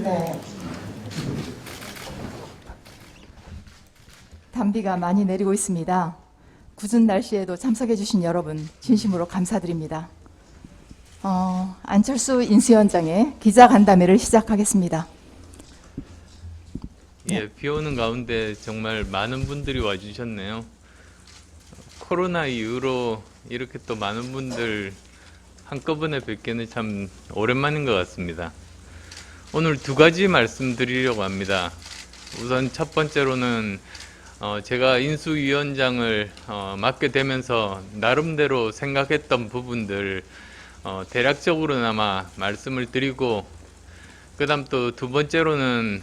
네. 단비가 많이 내리고 있습니다. 궂은 날씨에도 참석해주신 여러분 진심으로 감사드립니다. 안철수 인수위원장의 기자간담회를 시작하겠습니다. 예, 비 오는 가운데 정말 많은 분들이 와주셨네요. 코로나 이후로 이렇게 또 많은 분들 한꺼번에 뵙기는 참 오랜만인 것 같습니다. 오늘 두 가지 말씀드리려고 합니다. 우선 첫 번째로는 제가 인수위원장을 맡게 되면서 나름대로 생각했던 부분들 대략적으로나마 말씀을 드리고, 그 다음 또 두 번째로는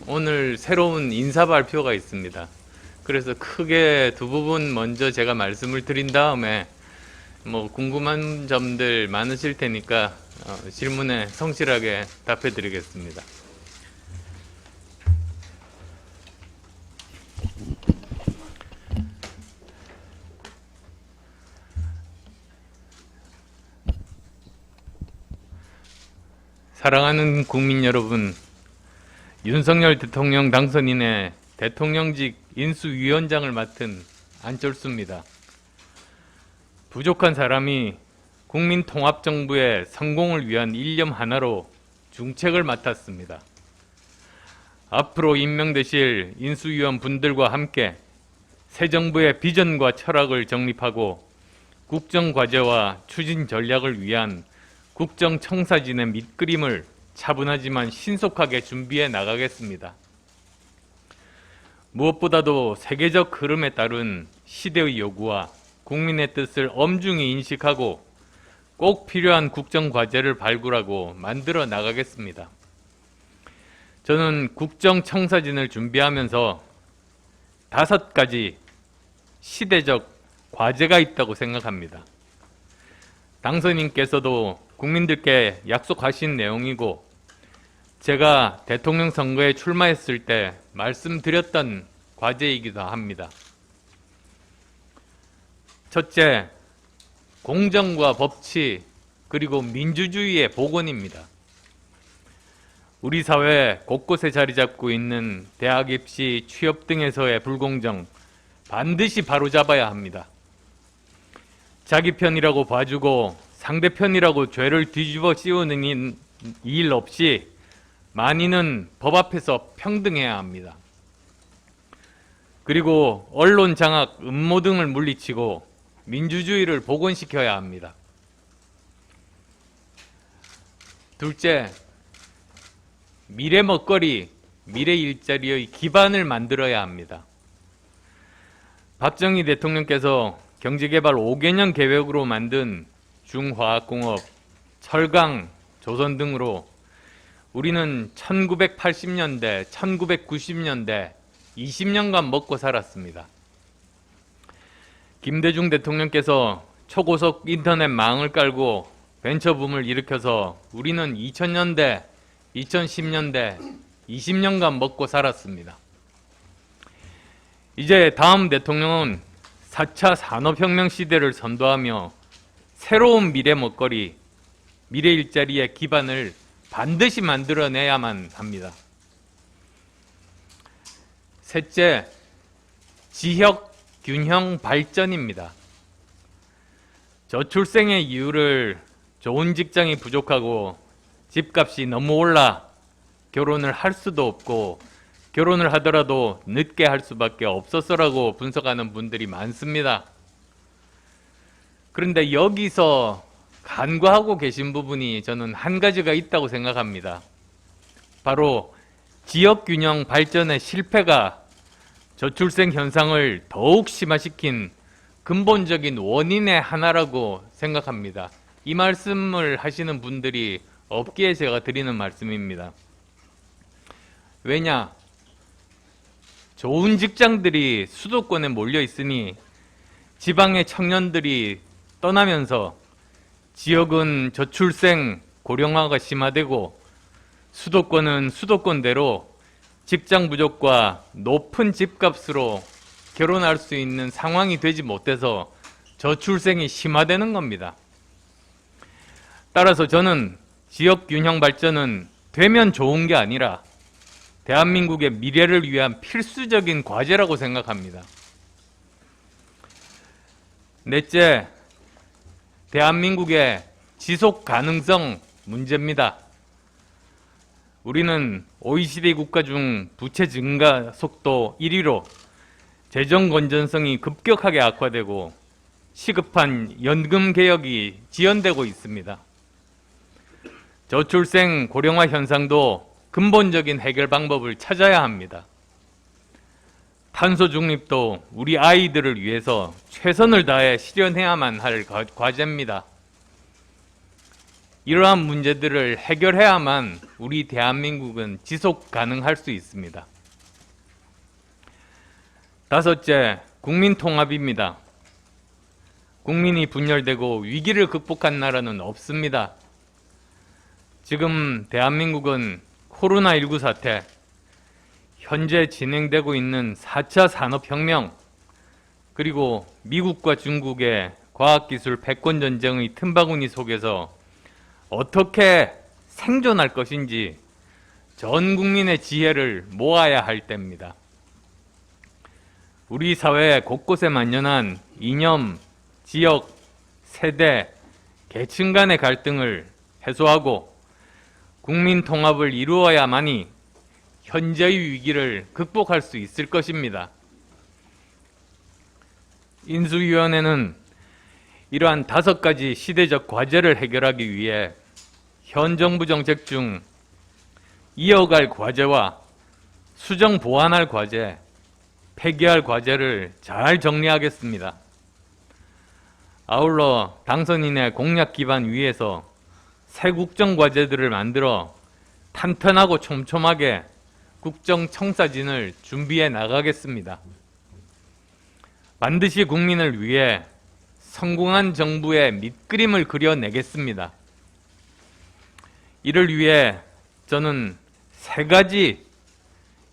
오늘 새로운 인사 발표가 있습니다. 그래서 크게 두 부분 먼저 제가 말씀을 드린 다음에 궁금한 점들 많으실 테니까 질문에 성실하게 답해 드리겠습니다. 사랑하는 국민 여러분, 윤석열 대통령 당선인의 대통령직 인수위원장을 맡은 안철수입니다. 부족한 사람이 국민통합정부의 성공을 위한 일념 하나로 중책을 맡았습니다. 앞으로 임명되실 인수위원 분들과 함께 새 정부의 비전과 철학을 정립하고 국정과제와 추진 전략을 위한 국정청사진의 밑그림을 차분하지만 신속하게 준비해 나가겠습니다. 무엇보다도 세계적 흐름에 따른 시대의 요구와 국민의 뜻을 엄중히 인식하고 꼭 필요한 국정과제를 발굴하고 만들어 나가겠습니다. 저는 국정청사진을 준비하면서 5가지 시대적 과제가 있다고 생각합니다. 당선인께서도 국민들께 약속하신 내용이고 제가 대통령 선거에 출마했을 때 말씀드렸던 과제이기도 합니다. 첫째, 공정과 법치 그리고 민주주의의 복원입니다. 우리 사회 곳곳에 자리 잡고 있는 대학 입시, 취업 등에서의 불공정 반드시 바로잡아야 합니다. 자기 편이라고 봐주고 상대편이라고 죄를 뒤집어 씌우는 일 없이 만인은 법 앞에서 평등해야 합니다. 그리고 언론 장악, 음모 등을 물리치고 민주주의를 복원시켜야 합니다. 둘째, 미래 먹거리, 미래 일자리의 기반을 만들어야 합니다. 박정희 대통령께서 경제개발 5개년 계획으로 만든 중화학공업, 철강, 조선 등으로 우리는 1980년대, 1990년대 20년간 먹고 살았습니다. 김대중 대통령께서 초고속 인터넷 망을 깔고 벤처붐을 일으켜서 우리는 2000년대, 2010년대 20년간 먹고 살았습니다. 이제 다음 대통령은 4차 산업혁명 시대를 선도하며 새로운 미래 먹거리, 미래 일자리의 기반을 반드시 만들어내야만 합니다. 셋째, 지역 균형 발전입니다. 저출생의 이유를 좋은 직장이 부족하고 집값이 너무 올라 결혼을 할 수도 없고 결혼을 하더라도 늦게 할 수밖에 없어서라고 분석하는 분들이 많습니다. 그런데 여기서 간과하고 계신 부분이 저는 한 가지가 있다고 생각합니다. 바로 지역균형 발전의 실패가 저출생 현상을 더욱 심화시킨 근본적인 원인의 하나라고 생각합니다. 이 말씀을 하시는 분들이 없기에 제가 드리는 말씀입니다. 왜냐? 좋은 직장들이 수도권에 몰려 있으니 지방의 청년들이 떠나면서 지역은 저출생, 고령화가 심화되고 수도권은 수도권대로 직장 부족과 높은 집값으로 결혼할 수 있는 상황이 되지 못해서 저출생이 심화되는 겁니다. 따라서 저는 지역균형 발전은 되면 좋은 게 아니라 대한민국의 미래를 위한 필수적인 과제라고 생각합니다. 넷째, 대한민국의 지속 가능성 문제입니다. 우리는 OECD 국가 중 부채 증가 속도 1위로 재정 건전성이 급격하게 악화되고 시급한 연금 개혁이 지연되고 있습니다. 저출생 고령화 현상도 근본적인 해결 방법을 찾아야 합니다. 탄소 중립도 우리 아이들을 위해서 최선을 다해 실현해야만 할 과제입니다. 이러한 문제들을 해결해야만 우리 대한민국은 지속 가능할 수 있습니다. 다섯째, 국민 통합입니다. 국민이 분열되고 위기를 극복한 나라는 없습니다. 지금 대한민국은 코로나19 사태, 현재 진행되고 있는 4차 산업혁명, 그리고 미국과 중국의 과학기술 패권전쟁의 틈바구니 속에서 어떻게 생존할 것인지 전 국민의 지혜를 모아야 할 때입니다. 우리 사회 곳곳에 만연한 이념, 지역, 세대, 계층 간의 갈등을 해소하고 국민 통합을 이루어야만이 현재의 위기를 극복할 수 있을 것입니다. 인수위원회는 이러한 5가지 시대적 과제를 해결하기 위해 현 정부 정책 중 이어갈 과제와 수정 보완할 과제, 폐기할 과제를 잘 정리하겠습니다. 아울러 당선인의 공약 기반 위에서 새 국정 과제들을 만들어 탄탄하고 촘촘하게 국정 청사진을 준비해 나가겠습니다. 반드시 국민을 위해 성공한 정부의 밑그림을 그려내겠습니다. 이를 위해 저는 3가지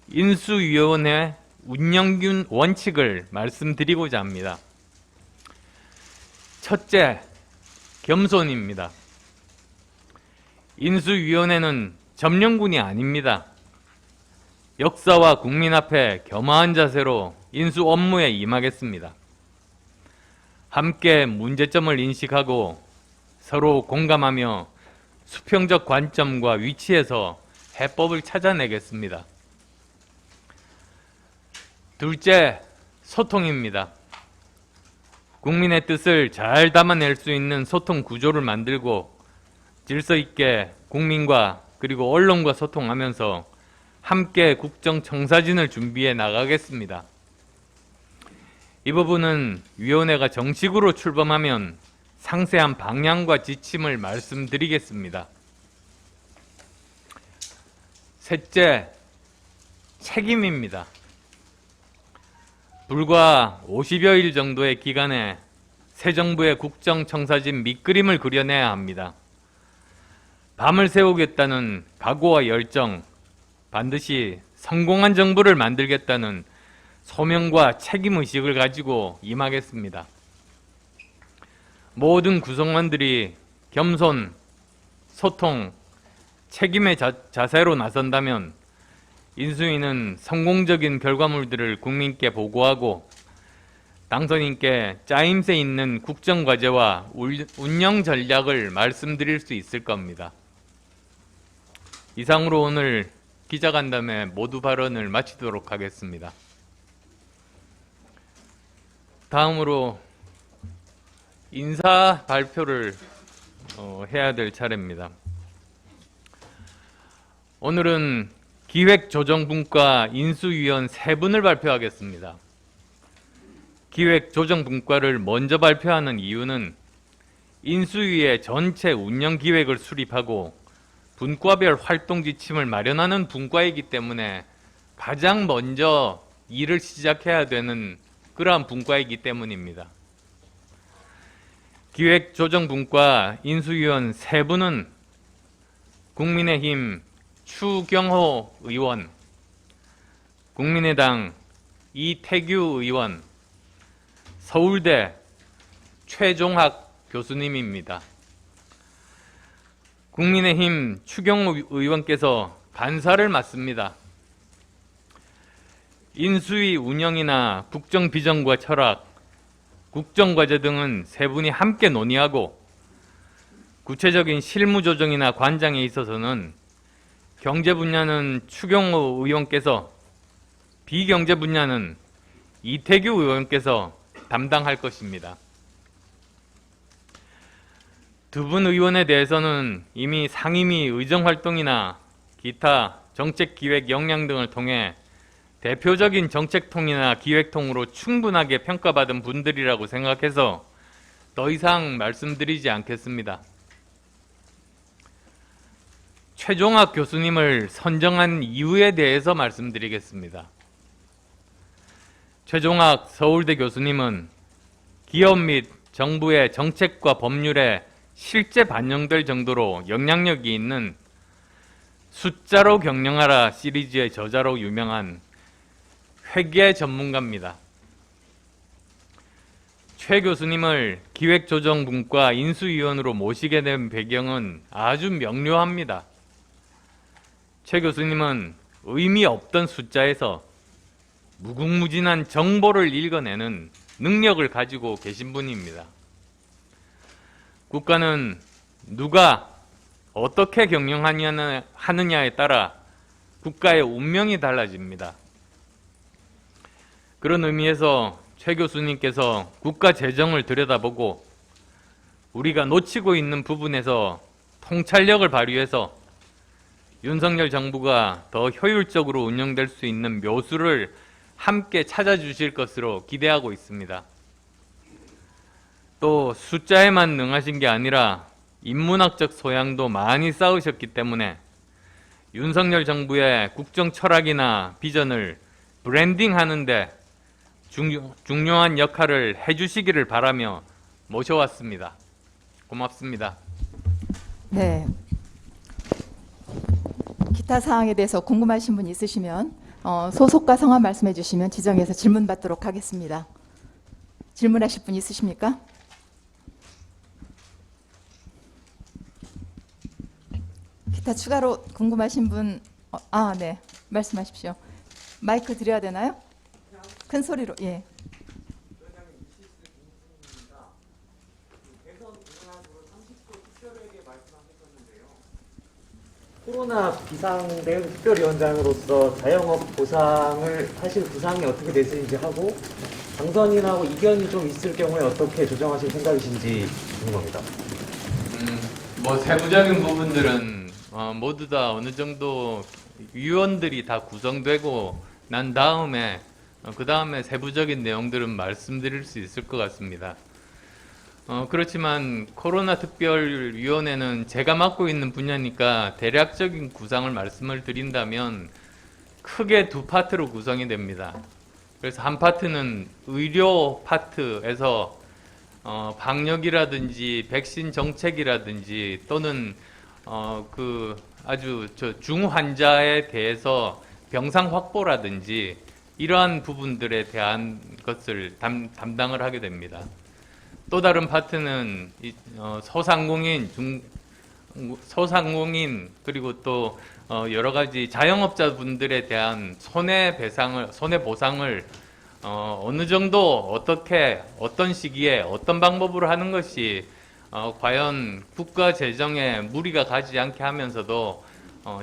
인수위원회 운영 원칙을 말씀드리고자 합니다. 첫째, 겸손입니다. 인수위원회는 점령군이 아닙니다. 역사와 국민 앞에 겸허한 자세로 인수 업무에 임하겠습니다. 함께 문제점을 인식하고 서로 공감하며 수평적 관점과 위치에서 해법을 찾아내겠습니다. 둘째, 소통입니다. 국민의 뜻을 잘 담아낼 수 있는 소통 구조를 만들고 질서 있게 국민과 그리고 언론과 소통하면서 함께 국정 청사진을 준비해 나가겠습니다. 이 부분은 위원회가 정식으로 출범하면 상세한 방향과 지침을 말씀드리겠습니다. 셋째, 책임입니다. 불과 50여일 정도의 기간에 새 정부의 국정청사진 밑그림을 그려내야 합니다. 밤을 새우겠다는 각오와 열정, 반드시 성공한 정부를 만들겠다는 소명과 책임의식을 가지고 임하겠습니다. 모든 구성원들이 겸손, 소통, 책임의 자세로 나선다면 인수위는 성공적인 결과물들을 국민께 보고하고 당선인께 짜임새 있는 국정과제와 운영 전략을 말씀드릴 수 있을 겁니다. 이상으로 오늘 기자간담회 모두 발언을 마치도록 하겠습니다. 다음으로 인사 발표를 해야 될 차례입니다. 오늘은 기획조정분과 인수위원 3분을 발표하겠습니다. 기획조정분과를 먼저 발표하는 이유는 인수위의 전체 운영기획을 수립하고 분과별 활동 지침을 마련하는 분과이기 때문에 가장 먼저 일을 시작해야 되는 그러한 분과이기 때문입니다. 기획조정분과 인수위원 3분은 국민의힘 추경호 의원, 국민의당 이태규 의원, 서울대 최종학 교수님입니다. 국민의힘 추경호 의원께서 간사를 맡습니다. 인수위 운영이나 국정 비전과 철학, 국정과제 등은 세 분이 함께 논의하고 구체적인 실무 조정이나 관장에 있어서는 경제 분야는 추경호 의원께서, 비경제 분야는 이태규 의원께서 담당할 것입니다. 두 분 의원에 대해서는 이미 상임위 의정활동이나 기타 정책기획 역량 등을 통해 대표적인 정책통이나 기획통으로 충분하게 평가받은 분들이라고 생각해서 더 이상 말씀드리지 않겠습니다. 최종학 교수님을 선정한 이유에 대해서 말씀드리겠습니다. 최종학 서울대 교수님은 기업 및 정부의 정책과 법률에 실제 반영될 정도로 영향력이 있는 숫자로 경영하라 시리즈의 저자로 유명한 회계 전문가입니다. 최 교수님을 기획조정분과 인수위원으로 모시게 된 배경은 아주 명료합니다. 최 교수님은 의미 없던 숫자에서 무궁무진한 정보를 읽어내는 능력을 가지고 계신 분입니다. 국가는 누가 어떻게 경영하느냐에 따라 국가의 운명이 달라집니다. 그런 의미에서 최 교수님께서 국가 재정을 들여다보고 우리가 놓치고 있는 부분에서 통찰력을 발휘해서 윤석열 정부가 더 효율적으로 운영될 수 있는 묘수를 함께 찾아주실 것으로 기대하고 있습니다. 또 숫자에만 능하신 게 아니라 인문학적 소양도 많이 쌓으셨기 때문에 윤석열 정부의 국정 철학이나 비전을 브랜딩하는 데 중요한 역할을 해주시기를 바라며 모셔왔습니다. 고맙습니다. 네. 기타 사항에 대해서 궁금하신 분 있으시면 소속과 성함 말씀해 주시면 지정해서 질문 받도록 하겠습니다. 질문하실 분 있으십니까? 기타 추가로 궁금하신 분, 네, 말씀하십시오. 마이크 드려야 되나요? 큰 소리로, 예. 코로나 비상대응 특별위원장으로서 자영업 보상을 사실 구상이 어떻게 되시는지 하고 당선인하고 이견이 좀 있을 경우에 어떻게 조정하실 생각이신지 궁금합니다. 세부적인 부분들은 모두 다 어느 정도 위원들이 다 구성되고 난 다음에 그 다음에 세부적인 내용들은 말씀드릴 수 있을 것 같습니다. 그렇지만 코로나 특별위원회는 제가 맡고 있는 분야니까 대략적인 구상을 말씀을 드린다면 크게 두 파트로 구성이 됩니다. 그래서 한 파트는 의료 파트에서 방역이라든지 백신 정책이라든지 또는 그 아주 중환자에 대해서 병상 확보라든지 이러한 부분들에 대한 것을 담당을 하게 됩니다. 또 다른 파트는 소상공인 그리고 또 여러 가지 자영업자분들에 대한 손해보상을 어느 정도 어떻게 어떤 시기에 어떤 방법으로 하는 것이 과연 국가 재정에 무리가 가지 않게 하면서도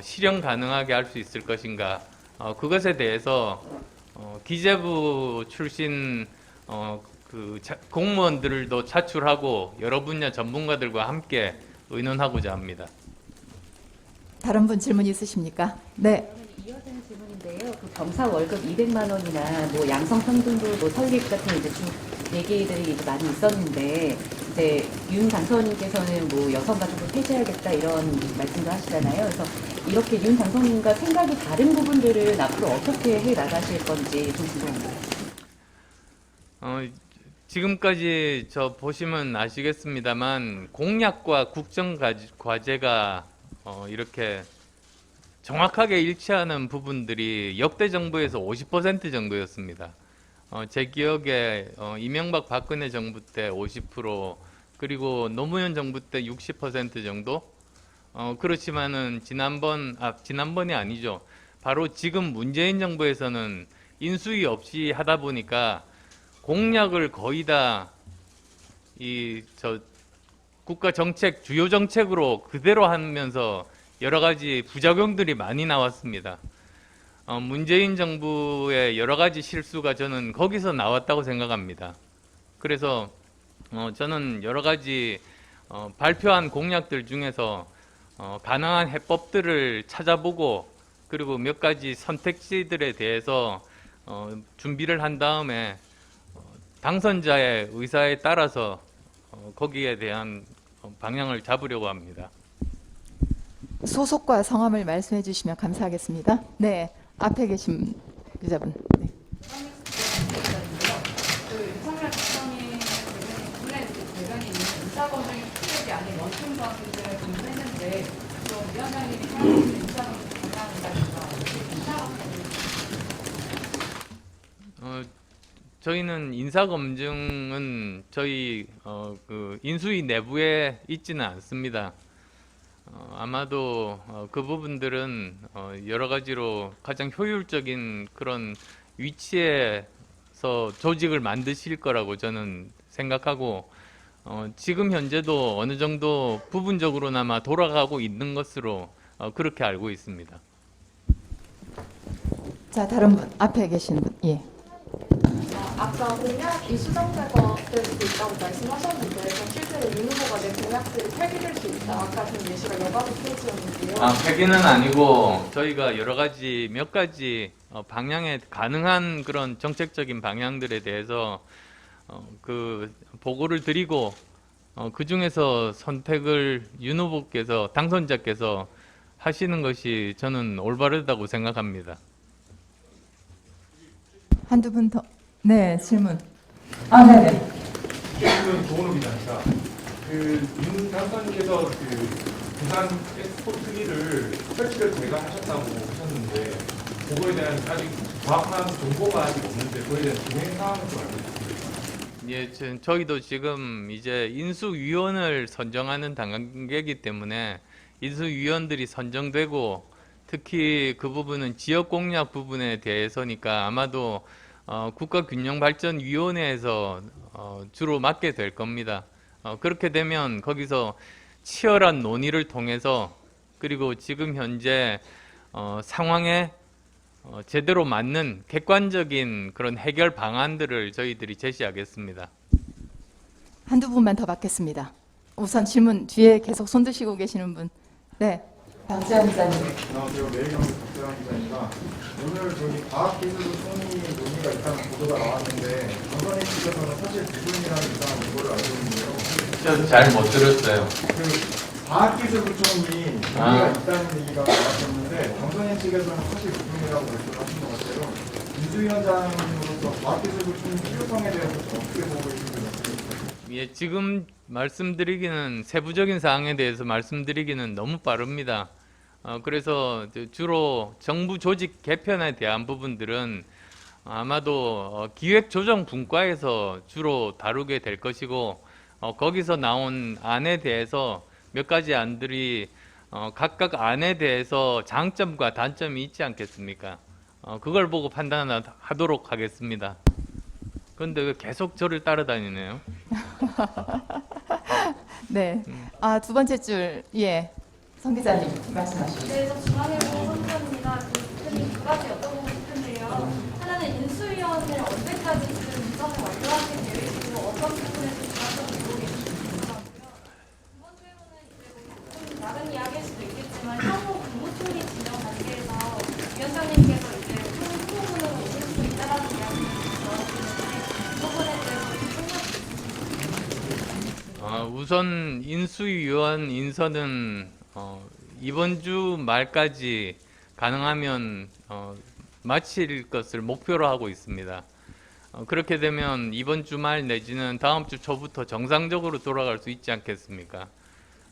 실현 가능하게 할 수 있을 것인가, 그것에 대해서 기재부 출신 공무원들도 차출하고 여러 분야 전문가들과 함께 의논하고자 합니다. 다른 분 질문 있으십니까? 네. 이어지는 질문인데요. 그 병사 월급 200만 원이나 뭐 양성평등도 뭐 설립 같은 이제 좀 얘기들이 이제 많이 있었는데 이제 윤 당선인께서는 뭐 여성가족부 폐지해야겠다 이런 말씀도 하시잖아요. 그래서 이렇게 윤 당선인과 생각이 다른 부분들을 앞으로 어떻게 해 나가실 건지 좀 궁금합니다. 지금까지 보시면 아시겠습니다만 공약과 국정 과제가 이렇게 정확하게 일치하는 부분들이 역대 정부에서 50% 정도였습니다. 제 기억에 이명박 박근혜 정부 때 50%, 그리고 노무현 정부 때 60% 정도, 그렇지만은 지난번이 아니죠. 바로 지금 문재인 정부에서는 인수위 없이 하다 보니까 공약을 거의 다 국가 정책, 주요 정책으로 그대로 하면서 여러 가지 부작용들이 많이 나왔습니다. 문재인 정부의 여러 가지 실수가 저는 거기서 나왔다고 생각합니다. 그래서 저는 여러 가지 발표한 공약들 중에서 가능한 해법들을 찾아보고 그리고 몇 가지 선택지들에 대해서 준비를 한 다음에 당선자의 의사에 따라서 거기에 대한 방향을 잡으려고 합니다. 소속과 성함을 말씀해 주시면 감사하겠습니다. 네, 앞에 계신 기자분. 네. 그 윤석열 대통령이 원래 대변인 인사검증이 특별히 아닌 원팀 검증을 공부했는데 또 위원장님이 생각하는 인사검증 방향이라든가 저희는 인사검증은 저희 그 인수위 내부에 있지는 않습니다. 아마도 그 부분들은 여러 가지로 가장 효율적인 그런 위치에서 조직을 만드실 거라고 저는 생각하고 지금 현재도 어느 정도 부분적으로나마 돌아가고 있는 것으로 그렇게 알고 있습니다. 자, 다른 분 앞에 계신 분. 예. 아까 공약이 수정될 수도 있다고 말씀하셨는데 그럼 실제로 윤 후보가 낸 공약들이 폐기될 수 있다. 아까 전 예시가 여가부 페이지였는데요. 폐기는 아니고 저희가 여러 가지 몇 가지 방향에 가능한 그런 정책적인 방향들에 대해서 그 보고를 드리고 그 중에서 선택을 윤 후보께서 당선자께서 하시는 것이 저는 올바르다고 생각합니다. 한두 분 더. 네, 질문. 네네. 지금 조은호 기자입니다. 윤 당선인께서 부산 엑스포 특위를 설치를 제가 하셨다고 하셨는데 그거에 대한 아직 정확한 정보가 아직 없는데 그거에 대한 진행 상황을 좀 알고 싶습니다. 예, 저희도 지금 이제 인수위원을 선정하는 단계이기 때문에 인수위원들이 선정되고 특히 그 부분은 지역 공약 부분에 대해서니까 아마도 국가균형발전위원회에서 주로 맡게 될 겁니다. 그렇게 되면 거기서 치열한 논의를 통해서 그리고 지금 현재 상황에 제대로 맞는 객관적인 그런 해결 방안들을 저희들이 제시하겠습니다. 한두 분만 더 받겠습니다. 우선 질문 뒤에 계속 손 드시고 계시는 분. 네. 박지원 기자님. 안녕하세요. 매일경제 박재환 기자입니다. 오늘 저기 과학기술부 총리 논의가 있다는 보도가 나왔는데 당선인 측에서는 사실 두 분이라는 이상한 정보를 알고 있는데요. 잘 못 들었어요. 과학기술부 총리 논의가 있다는 얘기가 나왔었는데 당선인 측에서는 사실 두 분이라고 말씀을 하신 것 같아요. 인수위원장으로서 과학기술부 총리 필요성에 대해서 어떻게 보고 계신지 예, 지금 말씀드리기는 세부적인 사항에 대해서 말씀드리기는 너무 빠릅니다. 그래서 주로 정부 조직 개편에 대한 부분들은 아마도 기획조정분과에서 주로 다루게 될 것이고 거기서 나온 안에 대해서 몇 가지 안들이 각각 안에 대해서 장점과 단점이 있지 않겠습니까? 그걸 보고 판단하도록 하겠습니다. 그런데 왜 계속 저를 따라다니네요? 네. 두 번째 줄. 예. 성 기자님 말씀하시죠. 네, 저 중앙일보 선수입니다. 대표님 두 가지 여쭤보고 싶은데요. 하나는 인수위원회를 언제까지 지금 구성을 완료하실 계획이고 어떤 부분에서 중앙적으로 보고 계신지 궁금하고요. 두 번째로는 이제 좀 다른 이야기일 수도 있겠지만 향후 국무총리 지명 단계에서 위원장님께서 이제 총리 후보군으로 오실 수 있다라는 이야기를 들었는데 이 부분에 대해서 좀 우선 인수위원 인선은 이번 주 말까지 가능하면 마칠 것을 목표로 하고 있습니다. 그렇게 되면 이번 주말 내지는 다음 주 초부터 정상적으로 돌아갈 수 있지 않겠습니까?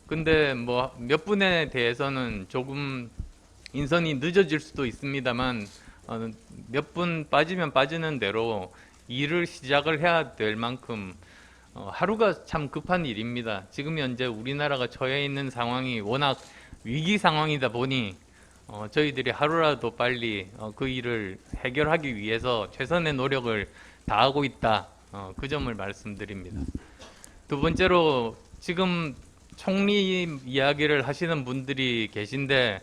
근데 뭐 몇 분에 대해서는 조금 인선이 늦어질 수도 있습니다만 몇 분 빠지면 빠지는 대로 일을 시작을 해야 될 만큼 하루가 참 급한 일입니다. 지금 현재 우리나라가 처해 있는 상황이 워낙 위기 상황이다 보니 저희들이 하루라도 빨리 그 일을 해결하기 위해서 최선의 노력을 다하고 있다. 그 점을 말씀드립니다. 두 번째로 지금 총리 이야기를 하시는 분들이 계신데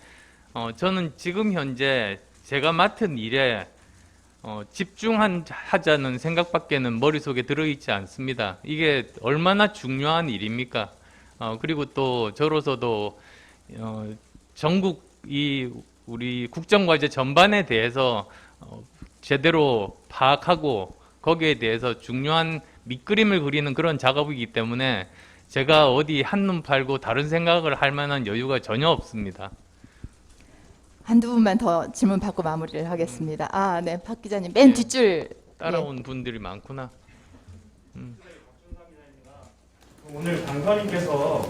저는 지금 현재 제가 맡은 일에 집중하자는 생각밖에는 머릿속에 들어있지 않습니다. 이게 얼마나 중요한 일입니까? 그리고 또 저로서도 전국 우리 국정과제 전반에 대해서 제대로 파악하고 거기에 대해서 중요한 밑그림을 그리는 그런 작업이기 때문에 제가 어디 한눈 팔고 다른 생각을 할 만한 여유가 전혀 없습니다. 한두 분만 더 질문 받고 마무리를 하겠습니다. 아, 네, 박 기자님 맨 네. 뒷줄. 따라온 분들이 많구나. 오늘 당선인께서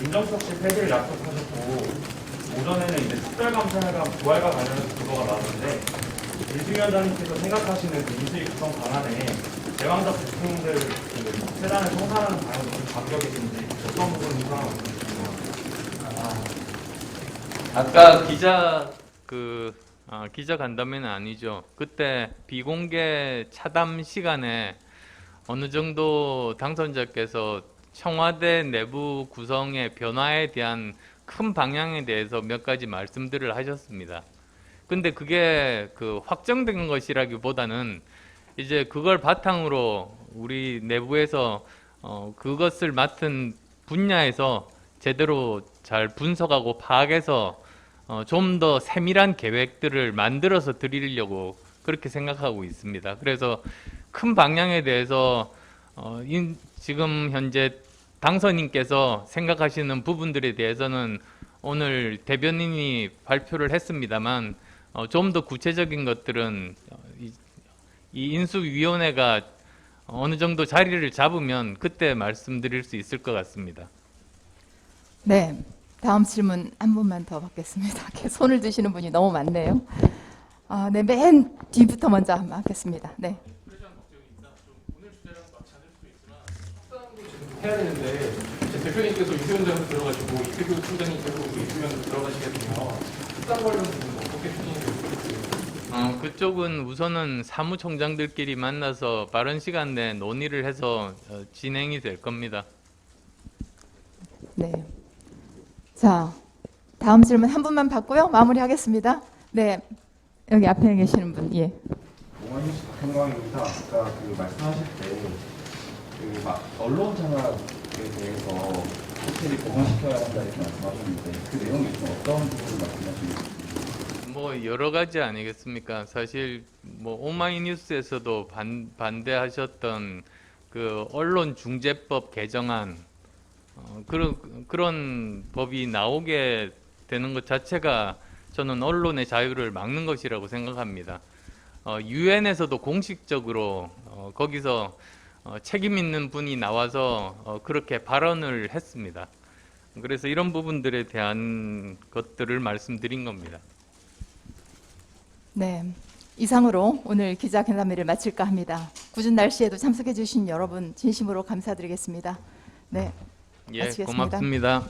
민정수석 실 폐지를 약속하셨고 오전에는 이제 특별감사회가 부활과 관련해서 보도가 나왔는데 일주위원장님께서 생각하시는 그 인수위 구성 방안에 대왕적 대통령들 그 세단을 청산하는 방향이 좀 바뀌어 계신지 어떤 부분 인상하고 있습니까? 아까 기자 간담회는 아니죠. 그때 비공개 차담 시간에 어느 정도 당선자께서 청와대 내부 구성의 변화에 대한 큰 방향에 대해서 몇 가지 말씀들을 하셨습니다. 근데 그게 확정된 것이라기보다는 이제 그걸 바탕으로 우리 내부에서 그것을 맡은 분야에서 제대로 잘 분석하고 파악해서 좀 더 세밀한 계획들을 만들어서 드리려고 그렇게 생각하고 있습니다. 그래서 큰 방향에 대해서 지금 현재 당선인께서 생각하시는 부분들에 대해서는 오늘 대변인이 발표를 했습니다만 좀 더 구체적인 것들은 이 인수위원회가 어느 정도 자리를 잡으면 그때 말씀드릴 수 있을 것 같습니다. 네, 다음 질문 한 분만 더 받겠습니다. 이렇게 손을 드시는 분이 너무 많네요. 네, 맨 뒤부터 먼저 한번 하겠습니다. 네. 해야 되는데 이제 대표님께서 유수위원장으로 들어가시고 이태규 총장이 계속 유수위원으로 들어가시게 되면 특단 관련 부분은 어떻게 추진이 되고 그쪽은 우선은 사무총장들끼리 만나서 빠른 시간 내에 논의를 해서 진행이 될 겁니다. 네. 자, 다음 질문 한 분만 받고요. 마무리하겠습니다. 네, 여기 앞에 계시는 분. 예. 오마이뉴스 박현광입니다. 아까 말씀하실 때 언론 장악에 대해서 호텔이 보강시켜야 한다 이렇게 말씀하셨는데 그 내용이 좀 어떤 부분을 말씀하시는지. 뭐 여러 가지 아니겠습니까? 사실 뭐 오마이뉴스에서도 반대하셨던 그 언론중재법 개정안 그런 법이 나오게 되는 것 자체가 저는 언론의 자유를 막는 것이라고 생각합니다. 유엔에서도 공식적으로 거기서 책임 있는 분이 나와서 그렇게 발언을 했습니다. 그래서 이런 부분들에 대한 것들을 말씀드린 겁니다. 네, 이상으로 오늘 기자간담회를 마칠까 합니다. 굳은 날씨에도 참석해 주신 여러분 진심으로 감사드리겠습니다. 네, 예, 마치겠습니다. 고맙습니다.